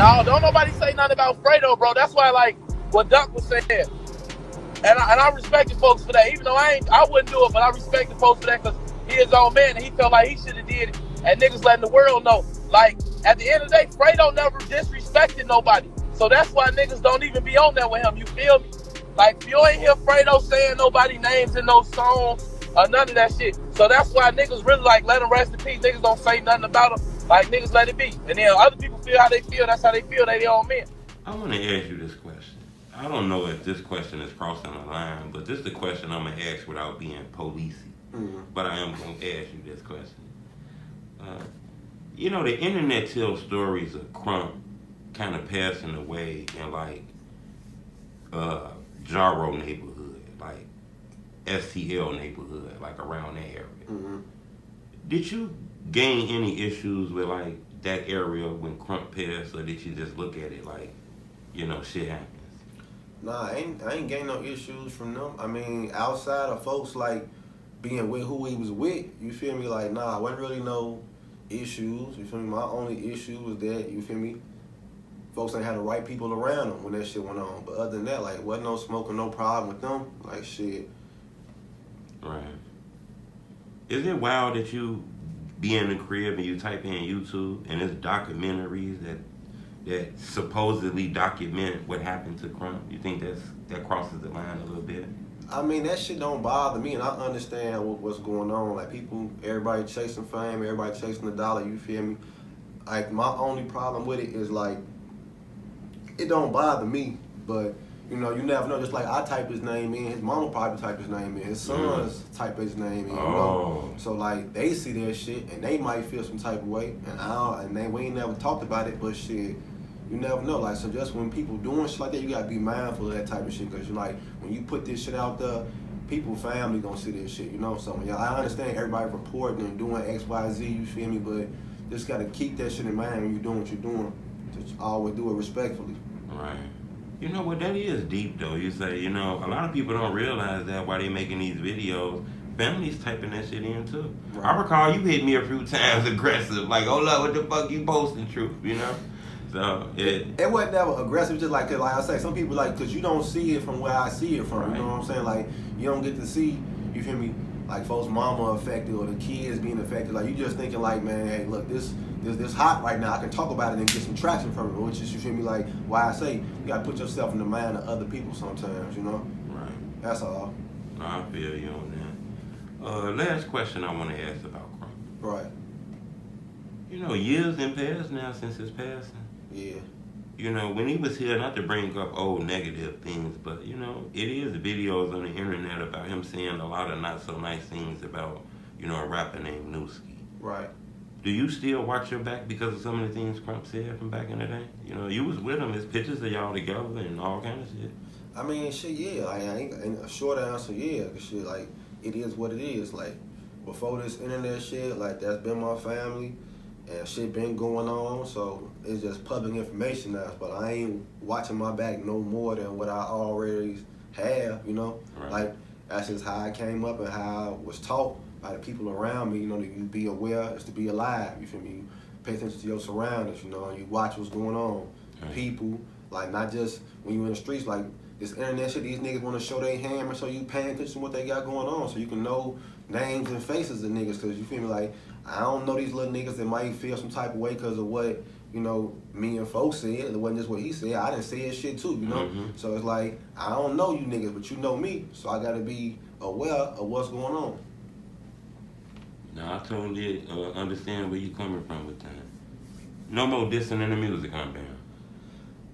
No, don't nobody say nothing about Fredo, bro. That's why, like, what Duck was saying, and I respect the folks for that. Even though I wouldn't do it, but I respect the folks for that because he his own man and he felt like he should have did it. And niggas letting the world know, like, at the end of the day, Fredo never disrespected nobody. So that's why niggas don't even be on there with him. You feel me? Like, if you ain't hear Fredo saying nobody names in those songs or none of that shit. So that's why niggas really like let him rest in peace. Niggas don't say nothing about him. Like, niggas let it be. And then other people feel how they feel. That's how they feel. They their own men. I want to ask you this question. I don't know if this question is crossing the line, but this is the question I'm gonna ask without being policey. Mm-hmm. But I am gonna ask you this question. You know, the internet tells stories of Krump kind of passing away in like Jaro neighborhood, like STL neighborhood, like around that area. Mm-hmm. Did you gain any issues with like that area when Krump passed, or did you just look at it like, you know, shit happens? Nah, I ain't getting no issues from them. I mean, outside of folks like being with who he was with, you feel me? Like, nah, I wasn't really no issues. You feel me? My only issue was that, you feel me? Folks ain't had the right people around them when that shit went on. But other than that, like, wasn't no smoking, no problem with them. Like, shit. Right. Is it wild that you be in the crib and you type in YouTube and there's documentaries that supposedly document what happened to Krump? You think that crosses the line a little bit? I mean, that shit don't bother me, and I understand what's going on. Like, people, everybody chasing fame, everybody chasing the dollar, you feel me? Like, my only problem with it is, like, it don't bother me, but, you know, you never know. Just like I type his name in, his mama probably type his name in, his sons type his name in, you know? So, like, they see that shit, and they might feel some type of way, and we ain't never talked about it, but shit, you never know. Like, so just when people doing shit like that, you gotta be mindful of that type of shit, because you're like, when you put this shit out there, people, family gonna see this shit, you know? So, yeah, I understand everybody reporting and doing X, Y, Z, you feel me? But just gotta keep that shit in mind when you're doing what you're doing. Just always do it respectfully. Right. You know what, that is deep though. You say, you know, a lot of people don't realize that while they making these videos, families typing that shit in too. Right. I recall you hit me a few times aggressive, like, oh look, what the fuck you posting, truth, you know? So it wasn't never aggressive, just like I say, some people like, cause you don't see it from where I see it from, right. You know what I'm saying? Like, you don't get to see, you feel me, like folks' mama affected or the kids being affected. Like, you just thinking like, man, hey, look, this hot right now. I can talk about it and get some traction from it, which is, you feel me, like, why I say you gotta put yourself in the mind of other people sometimes, you know? Right. That's all. No, I feel you on that. Last question I want to ask about Krump. Right. You know, years in passed now since his passing. Yeah. You know, when he was here, not to bring up old negative things, but, you know, it is videos on the internet about him saying a lot of not so nice things about, you know, a rapper named Nuski. Right. Do you still watch your back because of some of the things Krump said from back in the day? You know, you was with him, there's pictures of y'all together and all kind of shit. I mean, shit, yeah. I ain't a short answer, yeah. Cause shit, like, it is what it is. Like, before this internet shit, like, that's been my family. And shit been going on, so it's just public information now. But I ain't watching my back no more than what I already have, you know? Right. Like, that's just how I came up and how I was taught by the people around me, you know, that you be aware is to be alive, you feel me? You pay attention to your surroundings, you know, and you watch what's going on. Right. People, like, not just when you in the streets, like, this internet shit, these niggas want to show their hammer, so you paying attention to what they got going on, so you can know names and faces of niggas, because you feel me, like, I don't know these little niggas that might feel some type of way because of what, you know, me and folks said. It wasn't just what he said. I didn't say his shit too, you know? Mm-hmm. So it's like, I don't know you niggas, but you know me, so I got to be aware of what's going on. No, I totally understand where you coming from with that. No more dissing in the music, huh,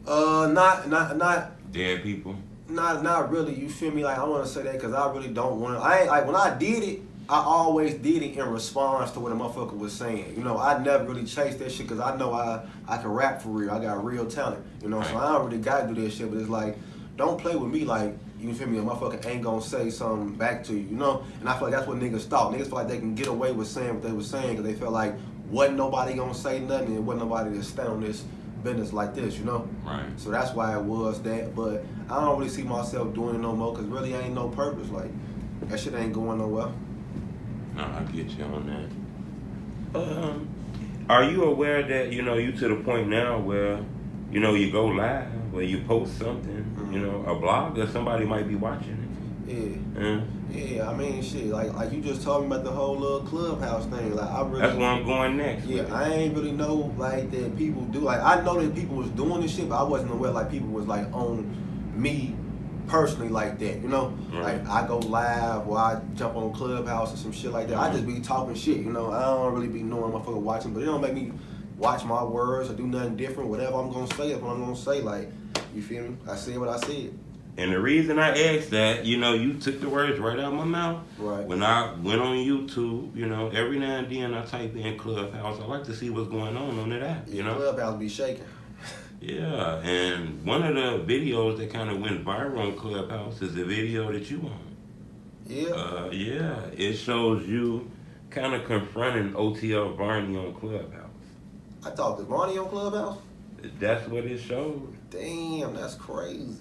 Bamm? Not Dead people? Not really, you feel me? Like, I want to say that because I really don't want to. I ain't, like, when I did it, I always did it in response to what a motherfucker was saying. You know, I never really chased that shit because I know I can rap for real. I got real talent, you know, right. So I don't really got to do that shit, but it's like, don't play with me like, you feel me, a motherfucker ain't gonna say something back to you, you know? And I feel like that's what niggas thought. Niggas feel like they can get away with saying what they were saying because they felt like wasn't nobody gonna say nothing and wasn't nobody to stand on this business like this, you know? Right. So that's why it was that, but I don't really see myself doing it no more because really ain't no purpose. Like, that shit ain't going nowhere. No, I get you on that. Are you aware that, you know, you to the point now where you know, you go live or you post something, you know, a blogger, somebody might be watching Yeah. it. Yeah, I mean, shit, like you just told me about the whole little clubhouse thing. Like, I really. That's where I'm going next. Yeah, I ain't really know like that people do. Like, I know that people was doing this shit, but I wasn't aware like people was like on me personally like that. You know, Right. like I go live or I jump on Clubhouse or some shit like that. I just be talking shit. You know, I don't really be knowing motherfucker watching, but it don't make me watch my words or do nothing different. Whatever I'm gonna say, is what I'm gonna say. Like, you feel me? I said what I said. And the reason I asked that, you know, you took the words right out of my mouth. Right. When I went on YouTube, you know, every now and then I type in Clubhouse. I like to see what's going on that app, you know? Clubhouse be shaking. Yeah, and one of the videos that kind of went viral on Clubhouse is the video that you on. Yeah. Yeah, it shows you kind of confronting OTL Barney on Clubhouse. I talked to Barney on Clubhouse. That's what it showed. Damn, that's crazy.